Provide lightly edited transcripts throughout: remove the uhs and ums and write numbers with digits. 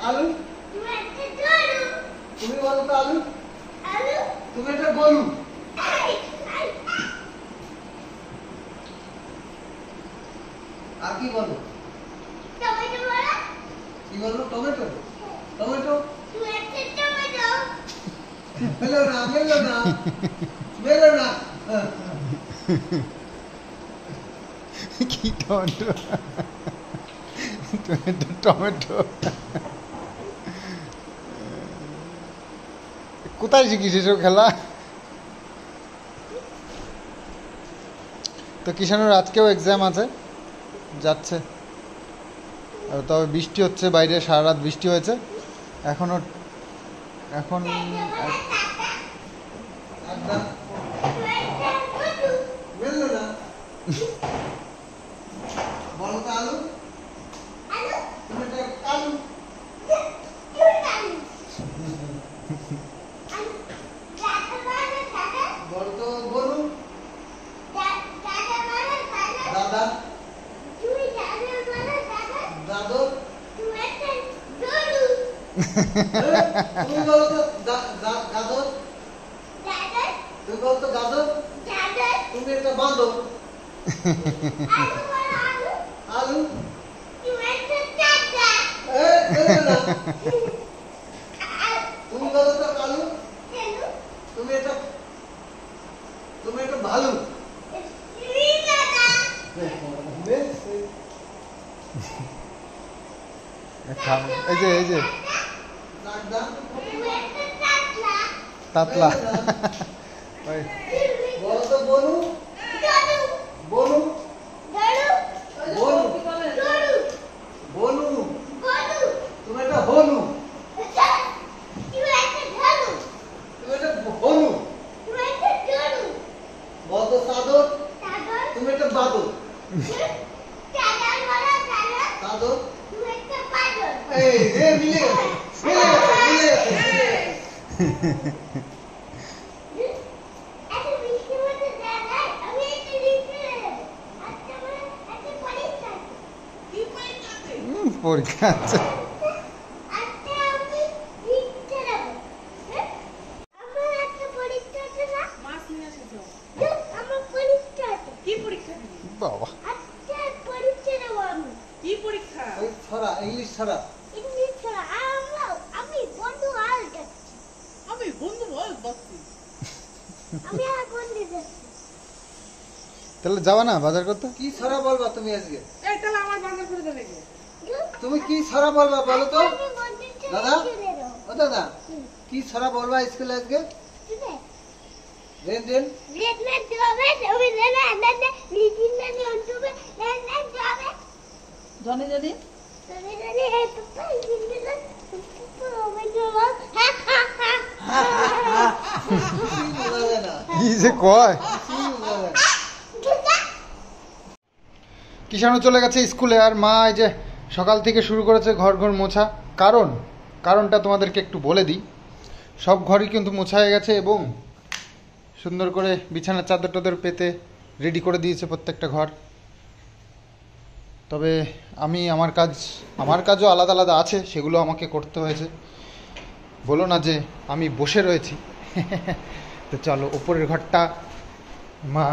আলু তুমি বলো তো আলু তুমি একটা গরু আর কি বলো কি বললো টমেটো টমেটো মেলো না মেলো না মেলো না কি টমেটো টমেটো টমেটো কোথায় শিখিস এসব খেলা? তো কিষানুর আজকেও এক্সাম আছে, যাচ্ছে। তবে বৃষ্টি হচ্ছে বাইরে, সারা রাত বৃষ্টি হয়েছে। এখন মেলো না বলো তো আলু তুমি একটা আলু বলো তো গরু দাদা দাদর তুমি বলো তো গাদর তুমি বলো তো গাদর তুমি একটা বাঁদর আলু তুমি বলো তো আলু তুমি একটা ভালু এই যে তাতলা বলো তো বনু বনু বনু বনু তুমি একটা হনু তুমি একটা হনু বলো তো সাদর তুমি একটা বাদর সাদর এই রে মিলে গেছে মিলে গেছে পরীক্ষা আছে। বাবা ইংলিশ ছড়া তাহলে যাবা না বাজার করতে? কি ছড়া বলবা তুমি আজকে? তুমি কি ছড়া বলবা বলো তো দাদা? ও দাদা কি ছড়া বলবা স্কুলে আজকে? রেন রেন জনি জনি কি যে কয়। কিষানু চলে গেছে স্কুলে, আর মা এই যে সকাল থেকে শুরু করেছে ঘর ঘর মোছা। কারণটা তোমাদেরকে একটু বলে দিই। সব ঘরই কিন্তু মোছা হয়ে গেছে এবং সুন্দর করে বিছানার চাদর টাদর পেতে রেডি করে দিয়েছে প্রত্যেকটা ঘর। তবে আমার কাজও আলাদা আলাদা আছে, সেগুলো আমাকে করতে হয়েছে। বলো না যে আমি বসে রয়েছি। তো চলো, ওপরের ঘরটা মা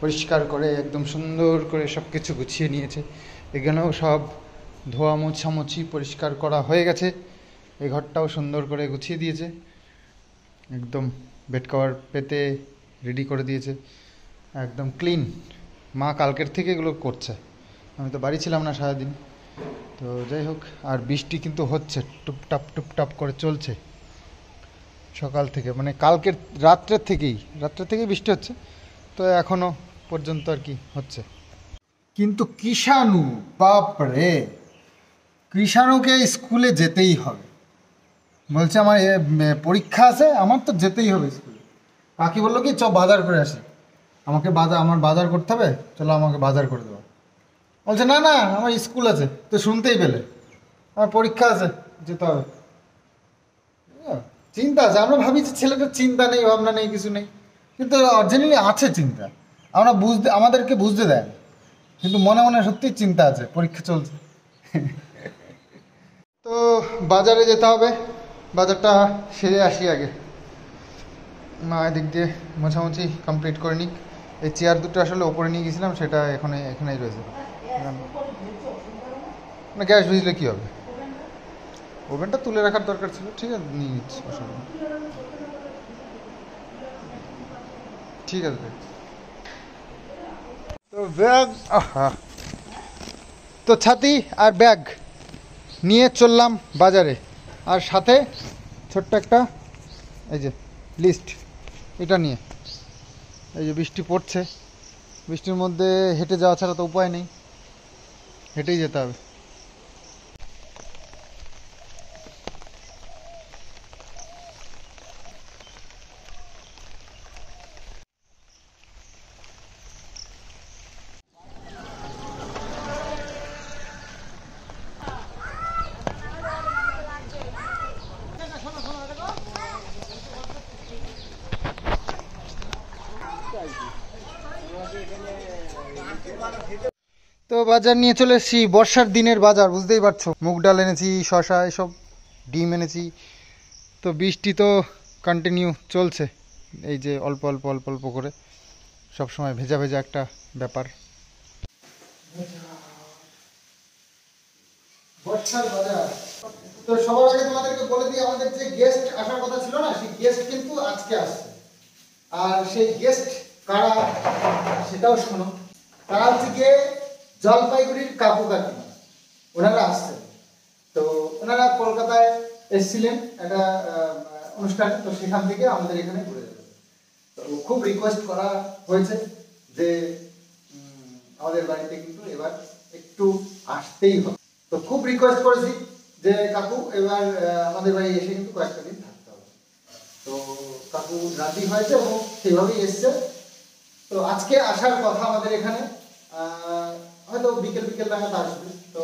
পরিষ্কার করে একদম সুন্দর করে সব কিছু গুছিয়ে নিয়েছে। এখানেও সব ধোয়া মোছামুছি পরিষ্কার করা হয়ে গেছে। এই ঘরটাও সুন্দর করে গুছিয়ে দিয়েছে, একদম বেড কভার পেতে রেডি করে দিয়েছে, একদম ক্লিন। মা কালকের থেকে এগুলো করছে, আমি তো বাড়ি ছিলাম না সারাদিন। তো যাই হোক, আর বৃষ্টি কিন্তু হচ্ছে, টুপটাপ করে চলছে সকাল থেকে, মানে কালকের রাত্রের থেকেই বৃষ্টি হচ্ছে। তো এখনো পর্যন্ত আর কি হচ্ছে। কিন্তু কিষানু, বাপরে, কিষানুকে স্কুলে যেতেই হবে। বলছে আমার পরীক্ষা আছে, আমার তো যেতেই হবে স্কুলে। কাকি বললো কি চ বাজার করে আসি, আমার বাজার করতে হবে, চলো আমাকে বাজার করে দেবো। বলছে না না আমার স্কুল আছে। তো শুনতেই পেলে, আমার পরীক্ষা আছে, যেতে হবে। চিন্তা আছে, আমরা ভাবি যে ছেলেটার চিন্তা নেই, ভাবনা নেই, কিছু নেই, কিন্তু অরিজিনালি আছে চিন্তা। আমাদেরকে বুঝতে দেয়, কিন্তু মনে মনে সত্যিই চিন্তা আছে, পরীক্ষা চলছে। তো বাজারে যেতে হবে, বাজারটা সেরে আসি আগে। মা এদিক দিয়ে মোছামুছি কমপ্লিট করে নিক। এই চেয়ার দুটো আসলে ওপরে নিয়ে গেছিলাম, সেটা এখানেই রয়েছে। না গ্যাস ভিজলে কী হবে, ওভেনটা তুলে রাখার দরকার ছিল। ঠিক আছে, নিয়ে নিচ্ছি, অসুবিধা নেই। ঠিক আছে। তো ব্যাগ, আহা, তো ছাতি আর ব্যাগ নিয়ে চললাম বাজারে, আর সাথে ছোট্ট একটা এই যে লিস্ট, এটা নিয়ে। এই যে বৃষ্টি পড়ছে, বৃষ্টির মধ্যে হেঁটে যাওয়া ছাড়া তো উপায় নেই, হেঁটেই যেতে হবে। তো বাজার নিয়ে চলে এসেছি, বর্ষার দিনের বাজার, বুঝতেই পারছো। মুগ ডাল এনেছি, শসা, এসব, ডিম এনেছি। তো বৃষ্টি তো কন্টিনিউ চলছে, এই যে অল্প অল্প অল্প অল্প করে, সব সময় ভেজা ভেজা একটা ব্যাপার। বর্ষার বাজার। তো সবার আগে তোমাদেরকে বলে দিই, আমাদের যে গেস্ট আসার কথা ছিল না, সেই গেস্ট কিন্তু আজকে আসছে। আর সেই গেস্ট কারা সেটাও শোনো। তারা হচ্ছে গিয়ে জলপাইগুড়ির কাকু কাকিমা, ওনারা আসছেন। তো ওনারা কলকাতায় এসেছিলেন একটা অনুষ্ঠানে, তো সেখান থেকে আমাদের এখানে ঘুরে যাবে। তো খুব রিকোয়েস্ট করা হয়েছে যে আমাদের বাড়িতে কিন্তু এবার একটু আসতেই হবে। তো খুব রিকোয়েস্ট করেছি যে কাকু এবার আমাদের বাড়ি এসে কিন্তু কয়েকটা দিন থাকতে হবে। তো কাকু রাজি হয়েছে এবং সেইভাবেই এসছে। তো আজকে আসার কথা আমাদের এখানে, হয়তো বিকেল বিকেল নাগাদ আসবে। তো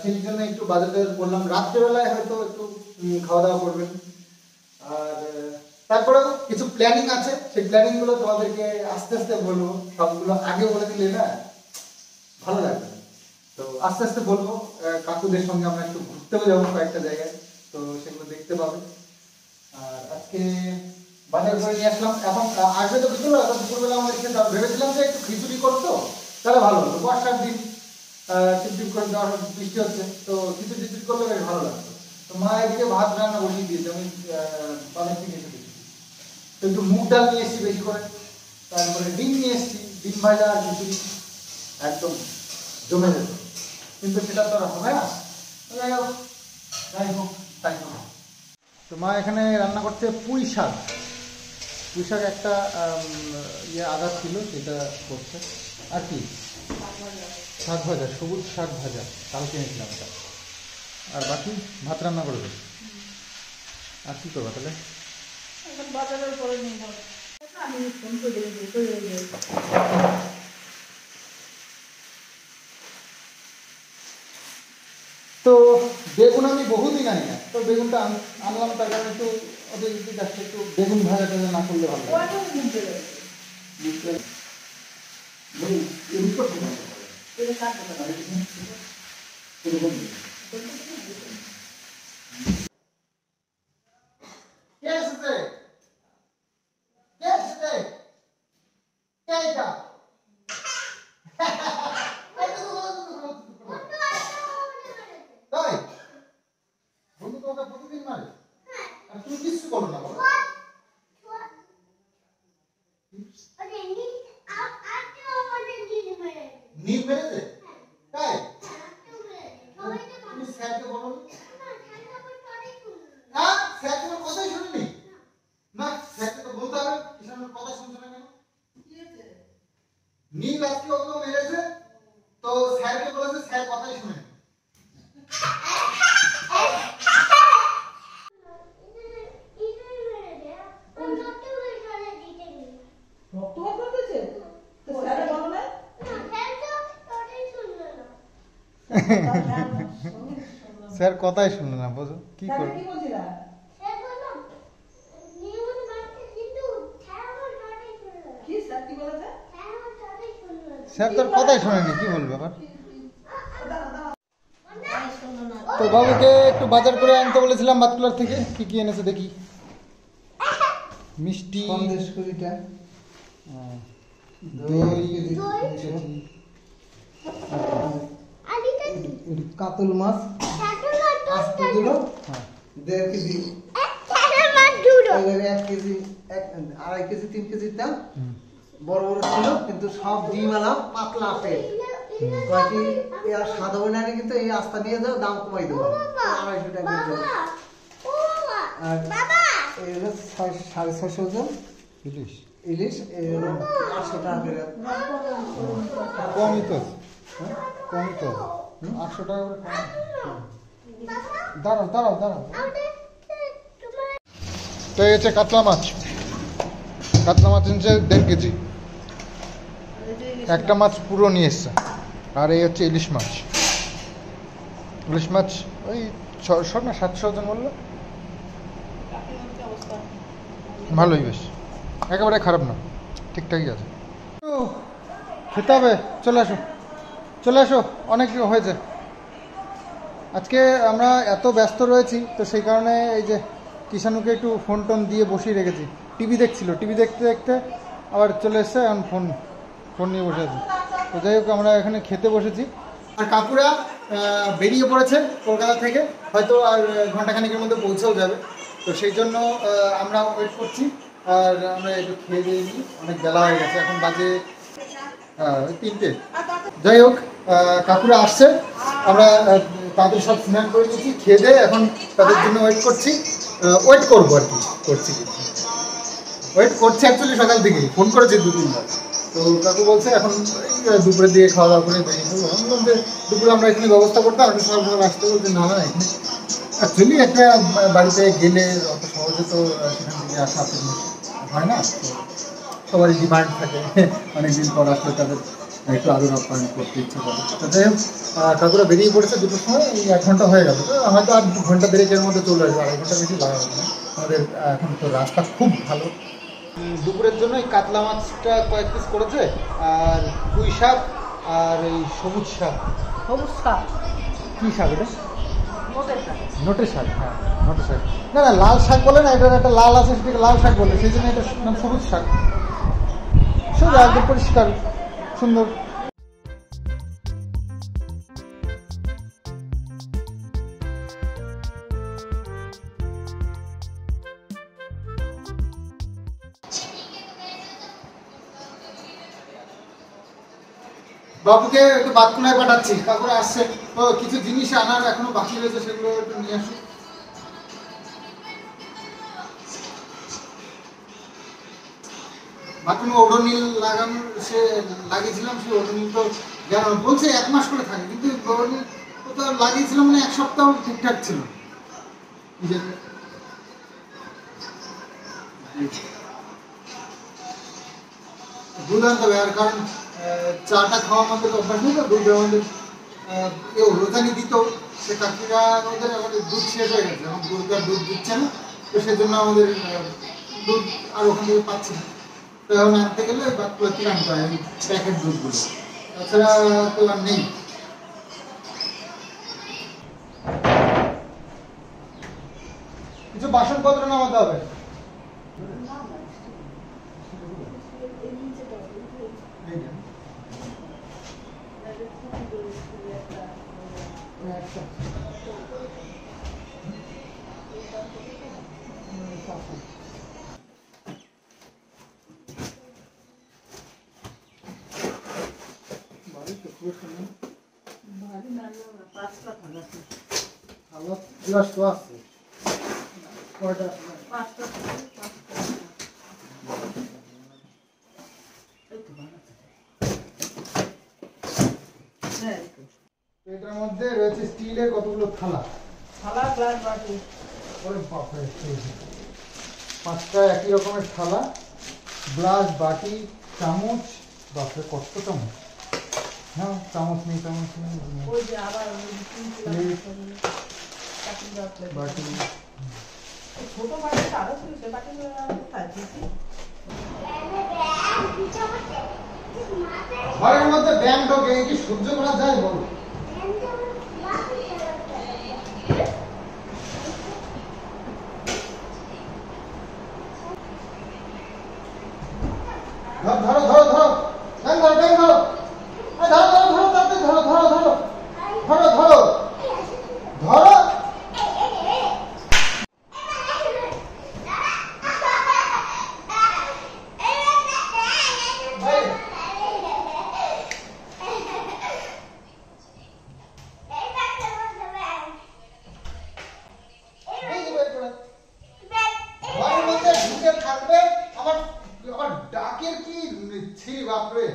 সেই জন্য একটু বাজার টাজার করলাম, রাত্রেবেলায় হয়তো একটু খাওয়া দাওয়া করবেন। আর তারপরেও কিছু প্ল্যানিং আছে, সেই প্ল্যানিং গুলো তোমাদেরকে আস্তে আস্তে বলবো। সবগুলো আগে বলে দিলে না ভালো লাগবে, তো আস্তে আস্তে বলবো। কাকুদের সঙ্গে আমরা একটু ঘুরতেও যাবো কয়েকটা জায়গায়, তো সেগুলো দেখতে পাবে। আর আজকে বাজার করে নিয়ে আসলাম। এখন আসবে তো বিকেলবেলা, তো দুপুরবেলা আমাদের খেতে হবে। ভেবেছিলাম যে একটু খিচুড়ি করতো, তাহলে ভালো হতো। বর্ষার দিন টিপটিপ করে দেওয়ার বৃষ্টি হচ্ছে, তো খিচুড়ি টিপটিপ করলে বেশ ভালো লাগতো। তো মা এদিকে ভাত রান্না বসিয়ে দিয়েছে, আমি বাজার থেকে এসে দেখি। তো একটু মুগ ডাল নিয়ে এসেছি বেশি করে, তারপরে ডিম নিয়ে এসেছি, ডিম ভাজা আর খিচুড়ি একদম জমে যেত। কিন্তু সেটা তো আর হবে না, যাই হোক তাই হোক। তো মা এখানে রান্না করছে পুঁই শাক। পুঁই শাক একটা আদা ছিল, সেটা করছে। আর কি শাক ভাজা, সবুজ শাক ভাজা, কালকে এনেছিলাম এটা। আর বাকি ভাত রান্না করবে। আর কি করবা তাহলে? তো বেগুন আমি বহুদিন আনি না, তো বেগুনটা আনলাম, তার কারণে একটু ওদের কাছে একটু বেগুন ভাজা টাজা না করলে ভালো তাই বন্ধু তোমাকে প্রতিদিন মারে, আর তুমি কিছু করো না বলো। নীল মেরেছে? তাই তুমি স্যারকে বলো না, স্যার তোমার কথাই শুনিনি না। স্যারকে তো বলতে হবে, কিষানের কথা শুনছো না কেন? নীল আজকে ওকে মেরেছে, তো স্যারকে বলেছে, স্যার কথাই শুনেনি। স্যার কথাই শুনলো না, বুঝো কি করবে। স্যার তোর কথাই শোনেনি, কি বলবে আবার। তো বাবুকে একটু বাজার করে আনতে বলেছিলাম বাতকুলার থেকে, কি কি এনেছে দেখি। মিষ্টি, সন্দেশ কুড়িটা, দই, কাতল মাছ আস্তে দিল, হ্যাঁ 1.5 কেজি, 1 কেজি, 2.5 কেজি, 3 কেজির দাম বড় বড় ছিল, কিন্তু সব ডিমওয়ালা পাতলা আপেল। কয়েকটি আর সাদা বইনারে কিন্তু এই আস্তা নিয়ে যাও, দাম কমাই দেবো 250 টাকা কেজি। আর এই হলো 650 ওজন ইলিশ। ইলিশ, এই হলো 800 টাকা করে। কমই তো, কমই তো, 800 টাকা করে কম। দাঁড়াও দাঁড়াও দাঁড়াও। তো এই হচ্ছে কাতলা মাছ, কাতলা মাছ এনেছে 1.5 কেজি, একটা মাছ পুরো নিয়ে এসছে। আর এই হচ্ছে ইলিশ মাছ, ইলিশ মাছ ওই 600 না 700 ওজন বললো, ভালোই বেশ, একেবারে খারাপ না, ঠিকঠাকই আছে। খেতে হবে, চলে আসো চলে আসো, অনেক হয়েছে। আজকে আমরা এত ব্যস্ত রয়েছি, তো সেই কারণে এই যে কিষানুকে একটু ফোন টোন দিয়ে বসিয়ে রেখেছি। টিভি দেখছিল, টিভি দেখতে দেখতে আবার চলে এসছে, এখন ফোন নিয়ে বসে আছি। তো যাই হোক, আমরা এখানে খেতে বসেছি। আর কাকুরা বেরিয়ে পড়েছে কলকাতা থেকে, হয়তো আর ঘন্টাখানেকের মধ্যে পৌঁছেও যাবে। তো সেই জন্য আমরা ওয়েট করছি, আর আমরা একটু খেয়ে দিয়ে নিই, অনেক বেলা হয়ে গেছে, এখন বাজে 3টে। যাই হোক, কাকুরা আসছে, আমরা তাদের সব স্ন্যাক করে নিয়েছি, খেয়ে দিয়ে এখন তাদের জন্য ওয়েট করছি, ওয়েট করবো আর কি, করছি ওয়েট করছি অ্যাকচুয়ালি সকাল থেকেই, ফোন করেছি 2-3 বার। তো কাকু বলছে এখন দুপুরের দিকে খাওয়া দাওয়া করে বেরিয়ে যাবো। আমি বললাম যে দুপুরে আমরা এখানে ব্যবস্থা করতাম, আমি সকাল আসতে বলতে না না, এখানে অ্যাকচুয়ালি একটা বাড়িতে গেলে অত সহজে তো সেখান থেকে আসা হয় না, তো সবারই ডিমান্ড থাকে, অনেকদিন পর আসলে তাদের একটু আদর আপ্যায়ন করতে ইচ্ছে করে। তো যাই হোক, কাকুরা বেরিয়ে পড়েছে 2টোর সময়, এই 1 ঘন্টা হয়ে গেল, তো হয়তো আর 2 ঘন্টা ব্রেকের মধ্যে চলে আসবে, 2.5 ঘন্টা বেশি লাগাবে না। আমাদের এখন তো রাস্তা খুব ভালো। দুপুরের জন্য এই কাতলা মাছটা কয়েক পিস করেছে, আর পুঁই শাক, আর এই সবুজ শাক। সবুজ শাক, কী শাক এটা? মোটের শাক। নোটের শাক, হ্যাঁ নোটের শাক। না না, লাল শাক বলে না, এটার একটা লাল আছে, সেটাকে লাল শাক বলে, সেই জন্য এটা নাম সবুজ শাক। সোজা একদম পরিষ্কার সুন্দর। বাবুকে একটু বাতকুলায় পাঠাচ্ছি, কাকুরা আসছে, তো কিছু জিনিস আনার এখনো বাকি রয়েছে, সেগুলো একটু নিয়ে আসুন। বাথরুমে ওডোনিল লাগানো, সে লাগিয়েছিলাম, সেই ওডোনিল তো বলছে 1 মাস করে থাকে, কিন্তু ওডোনিল তো লাগিয়েছিলাম মানে 1 সপ্তাহ ঠিকঠাক ছিল। দুধ আনতে হবে, আর কারণ চাটা খাওয়া আমাদের অভ্যাস নেই, তো দুধ আমাদের রোজানি দিত, সে কাকিরা আমাদের দুধ শেষ হয়ে গেছে, এখন দুধ দিচ্ছে না, তো সেজন্য আমাদের দুধ আর ওখান থেকে পাচ্ছি না। তো এখন আনতে গেলে বাতকুলা থেকে আনতে হয় প্যাকেট দুধগুলো, তাছাড়া তো আর নেই। কিছু বাসনপত্র নামাতে হবে। এটার মধ্যে রয়েছে স্টিলের কতগুলো থালা, গ্লাস, বাটি। ওরে বাপরে, 5টা একই রকমের থালা, গ্লাস, বাটি, চামচ, বাপরে কত চামচ। হ্যাঁ, চামচ নেই, ওই যে আবার বাটি। ছোট বাটিটা আরো ছিল, সে বাটিগুলো কোথায় দিয়েছি? ঘরের মধ্যে ব্যাং ঢোকে, কি সহ্য করা যায় বলো? ধরো ধরো ধরো ট্যাং ধরো ট্যাং ধরো ধরো ধরো ধরো তাড়াতাড়ি ধরো ধরো ধরো ধরো ধরো ধরো ঘরের মধ্যে ঢুকে থাকবে আমার আমার ডাকের কি ছি বাপরে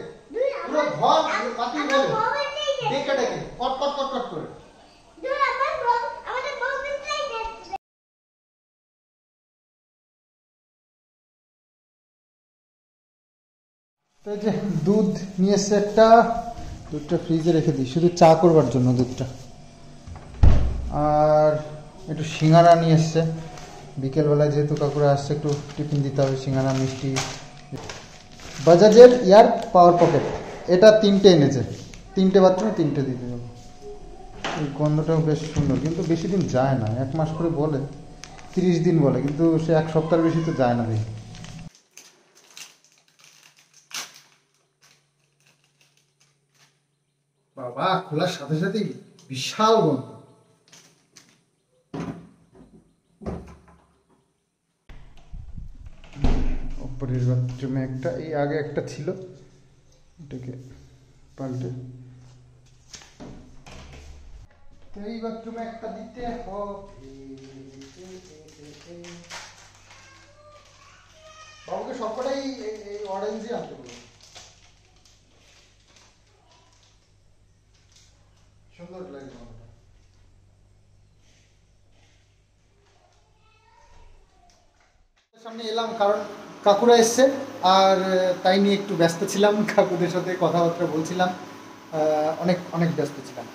পুরো ঘর মাটি বলে ডেকে ডেকে কট কট কট কট করে তো এই যে দুধ নিয়ে এসছে একটা, দুধটা ফ্রিজে রেখে দিই শুধু চা করবার জন্য দুধটা। আর একটু সিঙ্গারা নিয়ে এসছে, বিকেলবেলায় যেহেতু কাকুরা আসছে একটু টিফিন দিতে হবে, সিঙ্গারা মিষ্টি। বাজাজের ইয়ার পাওয়ার পকেট, এটা 3টে এনেছে, 3টে বাথরুমে 3টে দিতে যাবো। এই গন্ধটাও বেশ সুন্দর, কিন্তু বেশি দিন যায় না, 1 মাস করে বলে, 30 দিন বলে, কিন্তু সে 1 সপ্তাহের বেশি তো যায় না দেখি। বাবা খোলার সাথে সাথে বিশাল গন্ধ। উপরের বাথরুমে একটা, এই আগে একটা ছিল, এটাকে পাল্টে এই বাথরুমে একটা দিতে হবে। বাবুকে সবকটাই এই অরেঞ্জই আনতে বলবো, সুন্দর লাগে। সামনে এলাম কারণ কাকুরা এসছে, আর তাই নিয়ে একটু ব্যস্ত ছিলাম, কাকুদের সাথে কথাবার্তা বলছিলাম, অনেক অনেক ব্যস্ত ছিলাম।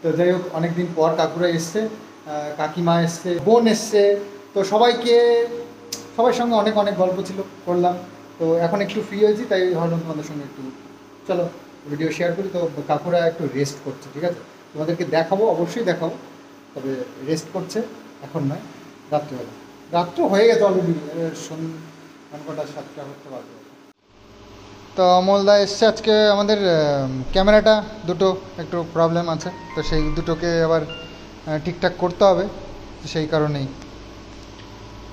তো যাই হোক, অনেকদিন পর কাকুরা এসছে, কাকিমা এসছে, বোন এসছে, তো সবার সঙ্গে অনেক অনেক গল্প ছিল, করলাম। তো এখন একটু ফ্রি হয়েছি, তাই ভাবলাম তোমাদের সঙ্গে একটু চলো ভিডিও শেয়ার করি। তো কাকুরা একটু রেস্ট করছে, ঠিক আছে, তোমাদেরকে দেখাবো, অবশ্যই দেখাবো, তবে রেস্ট করছে, এখন নয়, রাত্রিবেলা। রাত্র হয়ে গেছে অলরেডি, কটা 7টা করতে পারবে। তো অমলদা এসছে আজকে, আমাদের ক্যামেরাটা দুটো একটু প্রবলেম আছে, তো সেই দুটোকে আবার ঠিকঠাক করতে হবে, সেই কারণেই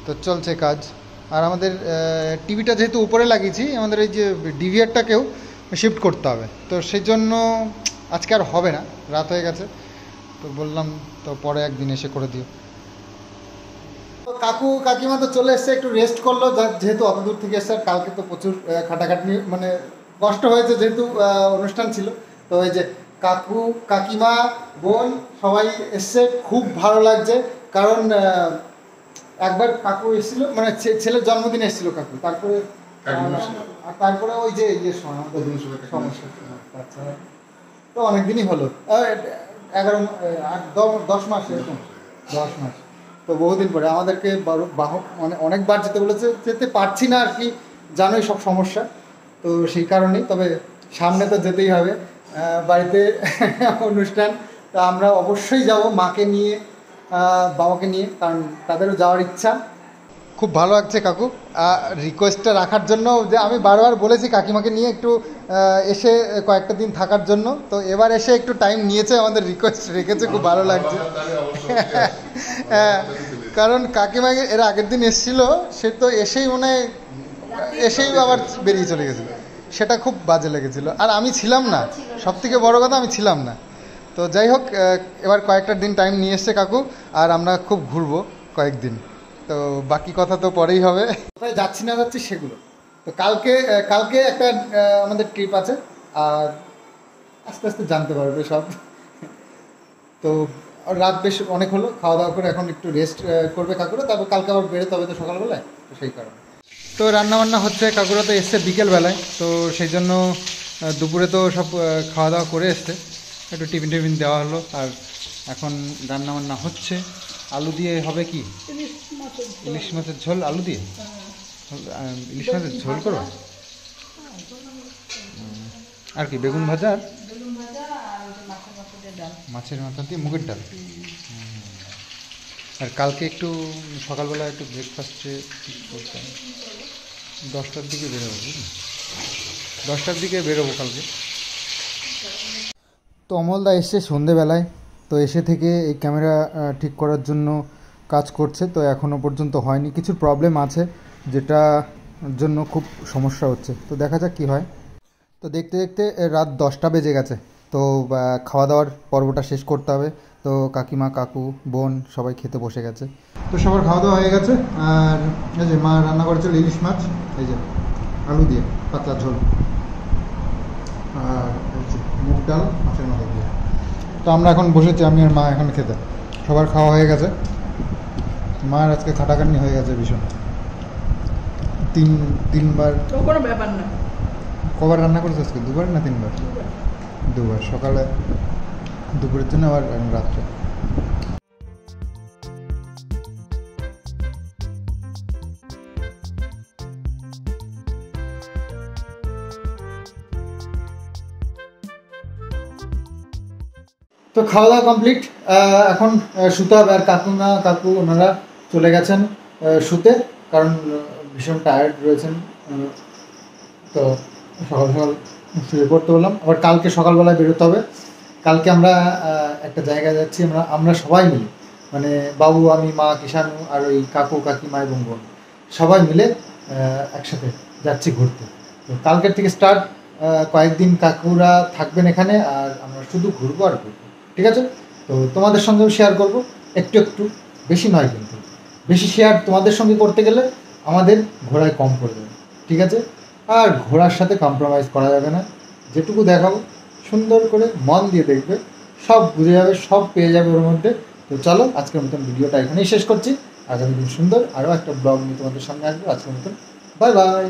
তো চলছে কাজ। আর আমাদের টিভিটা যেহেতু উপরে লাগিয়েছি, আমাদের এই যে ডিভিআরটাকেও শিফট করতে হবে, তো সেই জন্য আজকে আর হবে না, রাত হয়ে গেছে, তো বললাম তো পরে একদিন এসে করে দিও। কাকু কাকিমা তো চলে এসছে, একটু রেস্ট করলো, যেহেতু অত দূর থেকে এসছে। আর কালকে তো প্রচুর খাটাখাটনি, মানে কষ্ট হয়েছে, যেহেতু অনুষ্ঠান ছিল। তো এই যে কাকু কাকিমা বোন সবাই এসছে, খুব ভালো লাগছে, কারণ একবার কাকু এসেছিল, মানে ছেলের জন্মদিন এসেছিল কাকু, তারপরে ওই যে ইয়ের সময় আমাদের সমস্যা, আচ্ছা, তো অনেকদিনই হলো, 10 মাস এরকম, 10 মাস, তো বহুদিন পরে আমাদেরকে মানে অনেকবার যেতে বলেছে, যেতে পারছি না আর কি, জানোই সব সমস্যা, তো সেই কারণেই। তবে সামনে তো যেতেই হবে, বাড়িতে অনুষ্ঠান, তা আমরা অবশ্যই যাব, মাকে নিয়ে বাবাকে নিয়ে, কারণ তাদেরও যাওয়ার ইচ্ছা। খুব ভালো লাগছে কাকু রিকোয়েস্টটা রাখার জন্য, যে আমি বারবার বলেছি কাকিমাকে নিয়ে একটু এসে কয়েকটা দিন থাকার জন্য, তো এবার এসে একটু টাইম নিয়েছে, আমাদের রিকোয়েস্ট রেখেছে, খুব ভালো লাগছে। হ্যাঁ, কারণ কাকিমাকে এর আগের দিন এসেছিল, সে তো এসেই মনে এসেই আবার বেরিয়ে চলে গেছিলো, সেটা খুব বাজে লেগেছিলো। আর আমি ছিলাম না, সব থেকে বড়ো কথা আমি ছিলাম না। তো যাই হোক, এবার কয়েকটা দিন টাইম নিয়ে এসছে কাকু, আর আমরা খুব ঘুরবো কয়েকদিন, তো বাকি কথা তো পরেই হবে। কোথায় যাচ্ছি না যাচ্ছি সেগুলো তো কালকে একটা আমাদের ট্রিপ আছে, আর আস্তে আস্তে জানতে পারবে সব। তো রাত বেশ অনেক হলো, খাওয়া দাওয়া করে এখন একটু রেস্ট করবে কাকুরা, তারপর কালকে আবার বেরোতে হবে তো সকালবেলায়, তো সেই কারণে। তো রান্নাবান্না হচ্ছে, কাকুরা তো এসছে বিকেলবেলায়, তো সেই জন্য দুপুরে তো সব খাওয়া দাওয়া করে এসছে, একটু টিফিন দেওয়া হলো, আর এখন রান্নাবান্না হচ্ছে। আলু দিয়ে হবে কি, ইলিশ মাছের ঝোল, আলু দিয়ে ইলিশ মাছের ঝোল করো, আর কি বেগুন ভাজা, আর মাছের মাথা দিয়ে মুগের ডাল। আর কালকে একটু সকালবেলা একটু ব্রেকফাস্টে করতে হবে, 10টার দিকে বেরোবো, 10টার দিকে বেরোবো কালকে। তো অমলদা এসছে সন্ধেবেলায়, তো এসে থেকে এই ক্যামেরা ঠিক করার জন্য কাজ করছে। তো এখনও পর্যন্ত হয়নি, কিছু প্রবলেম আছে যেটা জন্য খুব সমস্যা হচ্ছে। তো দেখা যাক কী হয়। তো দেখতে দেখতে রাত 10টা বেজে গেছে। তো খাওয়া দাওয়ার পর্বটা শেষ করতে হবে। তো কাকিমা, কাকু, বোন সবাই খেতে বসে গেছে। তো সবার খাওয়া দাওয়া হয়ে গেছে। আর এই যে মা রান্না করেছিল ইলিশ মাছ, এই যে আলু দিয়ে পাতলা ঝোল, আর এই যে মুগ ডাল মাছের মাথা দিয়ে। তো আমরা এখন বসেছি, আমি আর মা এখন খেতে। সবার খাওয়া হয়ে গেছে। মার আজকে খাটাখাটনি হয়ে গেছে ভীষণ, তিনবার। তো কোনো ব্যাপার না। কবার রান্না করেছে আজকে? 2বার না 3বার? 2বার, সকালে, দুপুরের জন্য, আবার রাত্রে। তো খাওয়া দাওয়া কমপ্লিট, এখন শুতে হবে। আর কাকু ওনারা চলে গেছেন শুতে, কারণ ভীষণ টায়ার্ড রয়েছেন। তো সকাল সকাল শুয়ে পড়তে বললাম। আবার কালকে সকালবেলায় বেরোতে হবে। কালকে আমরা একটা জায়গায় যাচ্ছি, আমরা সবাই মিলে, মানে বাবু, আমি, মা, কিষাণু, আর ওই কাকু, কাকিমা এবং বোন সবাই মিলে একসাথে যাচ্ছি ঘুরতে। তো কালকের থেকে স্টার্ট, কয়েকদিন কাকুরা থাকবেন এখানে, আর আমরা শুধু ঘুরবো আর ঘুরবো, ঠিক আছে? তো তোমাদের সঙ্গেও শেয়ার করবো একটু একটু, বেশি নয় কিন্তু। বেশি শেয়ার তোমাদের সঙ্গে করতে গেলে আমাদের ঘোরায় কম করে দেবে, ঠিক আছে? আর ঘোড়ার সাথে কম্প্রোমাইজ করা যাবে না। যেটুকু দেখাবো সুন্দর করে মন দিয়ে দেখবে, সব বুঝে যাবে, সব পেয়ে যাবে ওর মধ্যে। তো চলো, আজকের মতন ভিডিওটা এখানেই শেষ করছি। আগামী দিন সুন্দর আরও একটা ব্লগ নিয়ে তোমাদের সামনে আসবো। আজকের মতন বাই বাই।